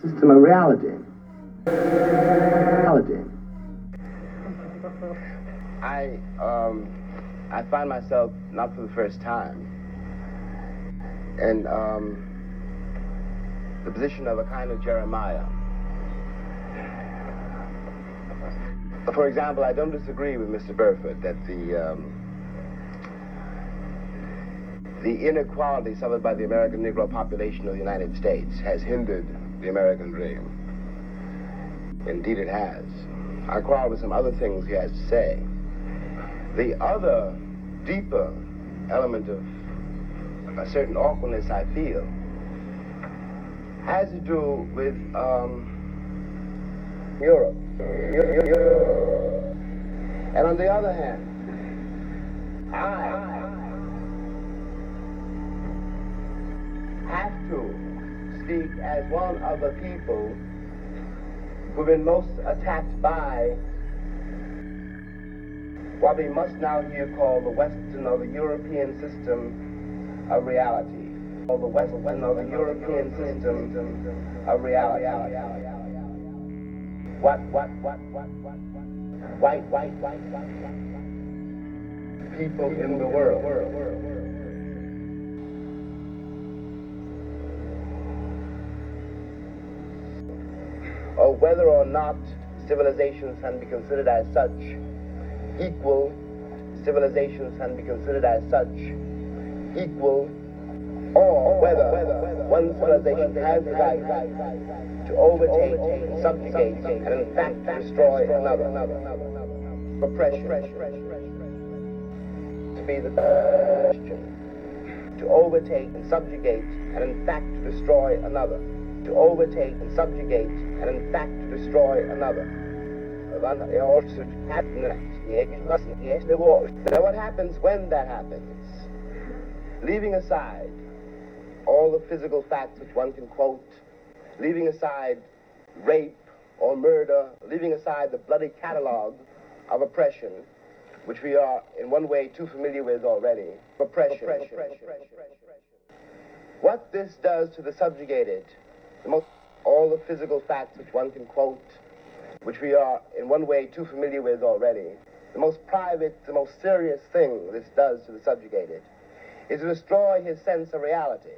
system of reality. I find myself, not for the first time, in the position of a kind of Jeremiah. For example, I don't disagree with Mr. Burford that the inequality suffered by the American Negro population of the United States has hindered the American dream. Indeed it has. I quarrel with some other things he has to say. The other, deeper element of a certain awkwardness I feel has to do with Europe. And on the other hand, I have to speak as one of the people who've been most attacked by what we must now here call the Western or the European system of reality. Or the Western or the European system of reality. White people in the world. Or whether or not civilizations can be considered as such equal, civilizations can be considered as such equal, or whether one civilization has the right to overtake, subjugate, and in fact destroy another. Oppression. To be the question. To overtake and subjugate, and in fact to destroy another. To overtake and subjugate, and in fact to destroy another. Now what happens when that happens? Leaving aside all the physical facts which one can quote, leaving aside rape or murder, leaving aside the bloody catalog of oppression, which we are in one way too familiar with already, oppression. What this does to the subjugated, all the physical facts which one can quote, which we are in one way too familiar with already, the most private, the most serious thing this does to the subjugated is to destroy his sense of reality.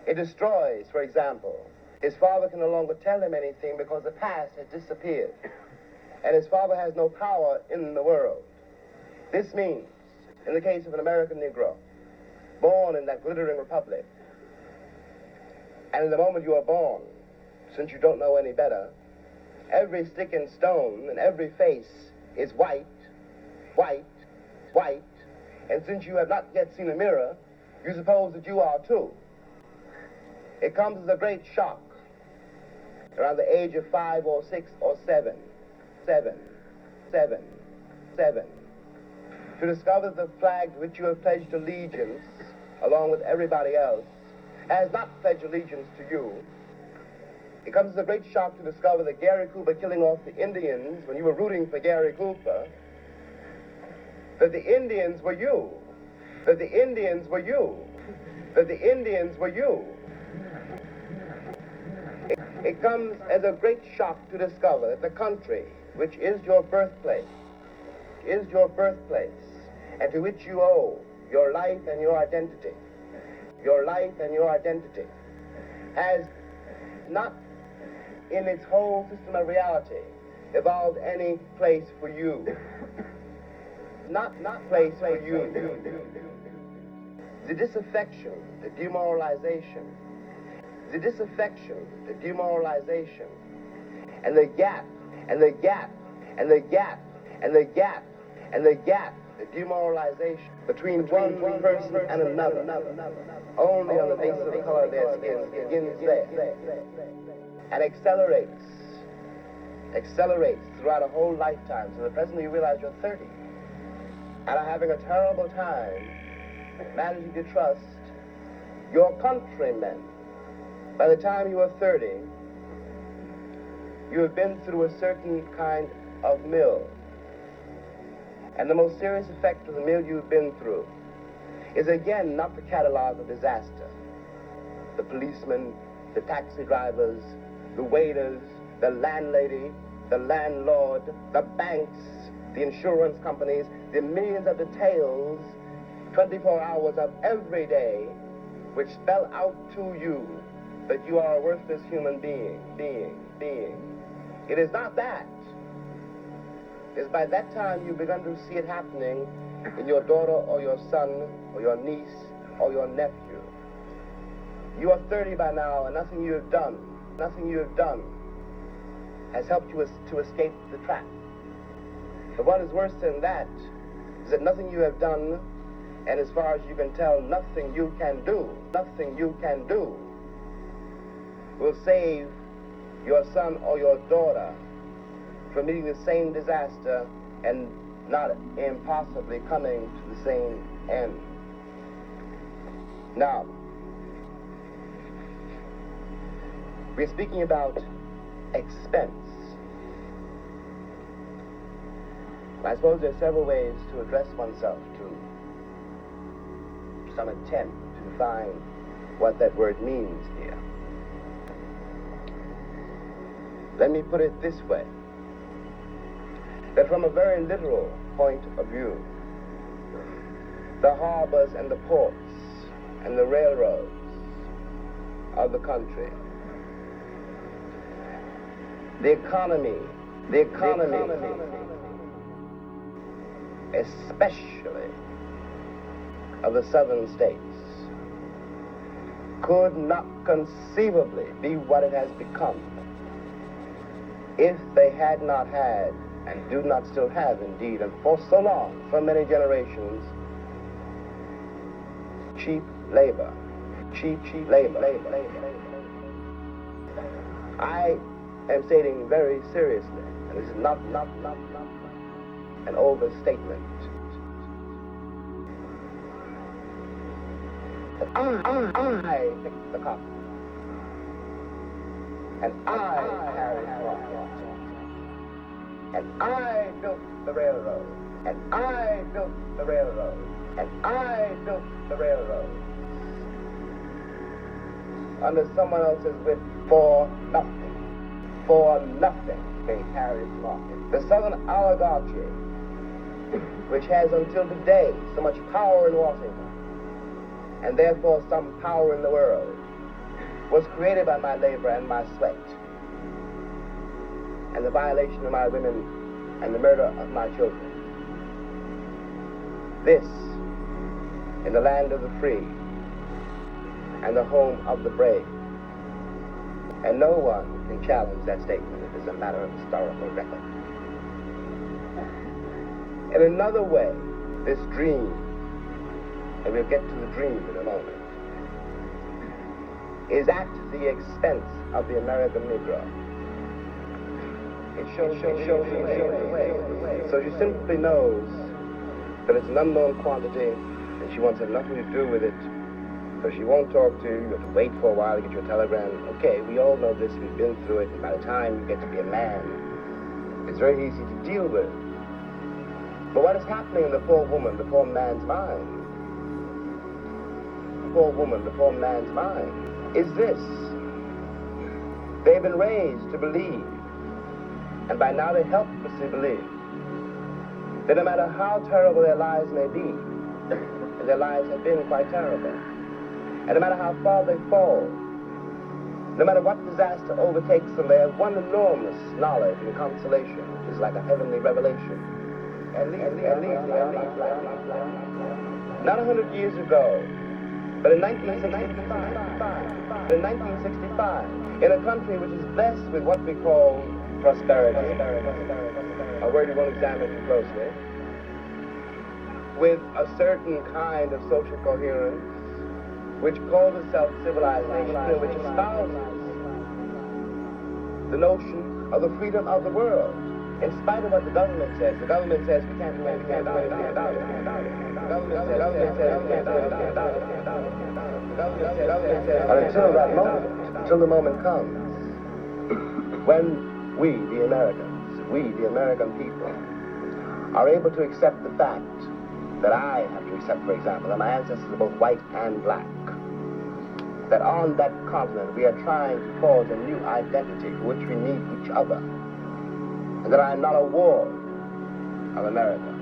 It destroys, for example, his father can no longer tell him anything because the past has disappeared, and his father has no power in the world. This means, in the case of an American Negro, born in that glittering republic, and in the moment you are born, since you don't know any better, every stick and stone and every face is white, white, white, and since you have not yet seen a mirror, you suppose that you are too. It comes as a great shock around the age of 5 or 6 or 7, to discover the flag to which you have pledged allegiance, along with everybody else, has not pledged allegiance to you. It comes as a great shock to discover that Gary Cooper killing off the Indians when you were rooting for Gary Cooper, that the Indians were you, that the Indians were you, that the Indians were you. It comes as a great shock to discover that the country, which is your birthplace, and to which you owe your life and your identity, has not in its whole system of reality evolved any place for you. Not place for you. The disaffection, the demoralization, and the gap, the demoralization between one person and another, only on the basis of the color of their skin, begins there, and accelerates throughout a whole lifetime. So that presently you realize you're 30, and are having a terrible time managing to trust your countrymen. By the time you are 30, you have been through a certain kind of mill. And the most serious effect of the mill you've been through is again not the catalog of disaster. The policemen, the taxi drivers, the waiters, the landlady, the landlord, the banks, the insurance companies, the millions of details, 24 hours of every day, which spell out to you that you are a worthless human being. It is not that. It is by that time you've begun to see it happening in your daughter or your son or your niece or your nephew. You are 30 by now, and nothing you have done has helped you to escape the trap. But what is worse than that is that nothing you have done, and as far as you can tell, nothing you can do will save your son or your daughter from meeting the same disaster and not impossibly coming to the same end. Now, we're speaking about expense. I suppose there are several ways to address oneself to some attempt to define what that word means here. Let me put it this way, that from a very literal point of view, the harbors and the ports and the railroads of the country, the economy, especially of the southern states, could not conceivably be what it has become if they had not had, and do not still have indeed, and for so long, for many generations, cheap labor. I am stating very seriously, and this is not an overstatement, that I picked the cotton, and I carried cloth, and I built the railroad, and I built the railroad, and I built the railroad under someone else's whip for nothing. They carried cloth. The Southern oligarchy, which has until today so much power in Washington, and therefore some power in the world, was created by my labor and my sweat, and the violation of my women and the murder of my children. This, in the land of the free and the home of the brave. And no one can challenge that statement. It is a matter of historical record. In another way, this dream, and we'll get to the dream in a moment, is at the expense of the American Negro. It shows the way. So she simply knows that it's an unknown quantity, and she wants to have nothing to do with it. So she won't talk to you. You have to wait for a while to get your telegram. Okay, we all know this. We've been through it. And by the time you get to be a man, it's very easy to deal with. But what is happening in the poor woman, the poor man's mind? The poor woman, the poor man's mind is this. They've been raised to believe, and by now they helplessly believe, that no matter how terrible their lives may be, and their lives have been quite terrible, and no matter how far they fall, no matter what disaster overtakes them, they have one enormous knowledge and consolation, which is like a heavenly revelation. At least, not 100 years ago, but in 1965, in a country which is blessed with what we call prosperity, a word you won't examine too closely, with a certain kind of social coherence, which calls itself civilization, and which espouses the notion of the freedom of the world, in spite of what the government says. The government says we can't do anything about it. But until that moment, until the moment comes, when we, the Americans, we, the American people, are able to accept the fact that I have to accept, for example, that my ancestors are both white and black, that on that continent we are trying to forge a new identity for which we need each other. And that I am not a ward of America.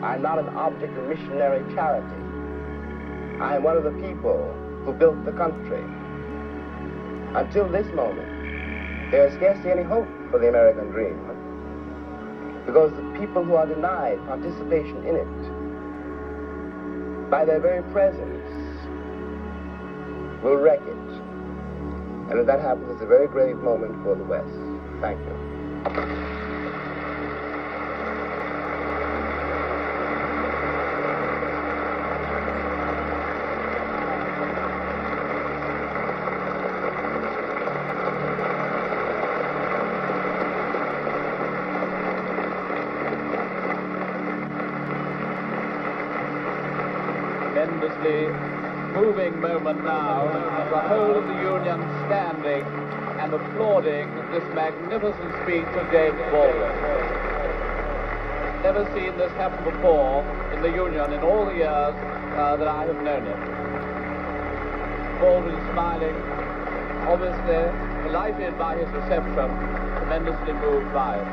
I am not an object of missionary charity. I am one of the people who built the country. Until this moment, there is scarcely any hope for the American dream, because the people who are denied participation in it, by their very presence, will wreck it. And if that happens, it's a very grave moment for the West. Thank you. Tremendously moving moment now, the whole of the Union standing and applauding this magnificent speech of James Baldwin. Never seen this happen before in the Union in all the years that I have known it. Baldwin smiling, obviously delighted by his reception, tremendously moved by it.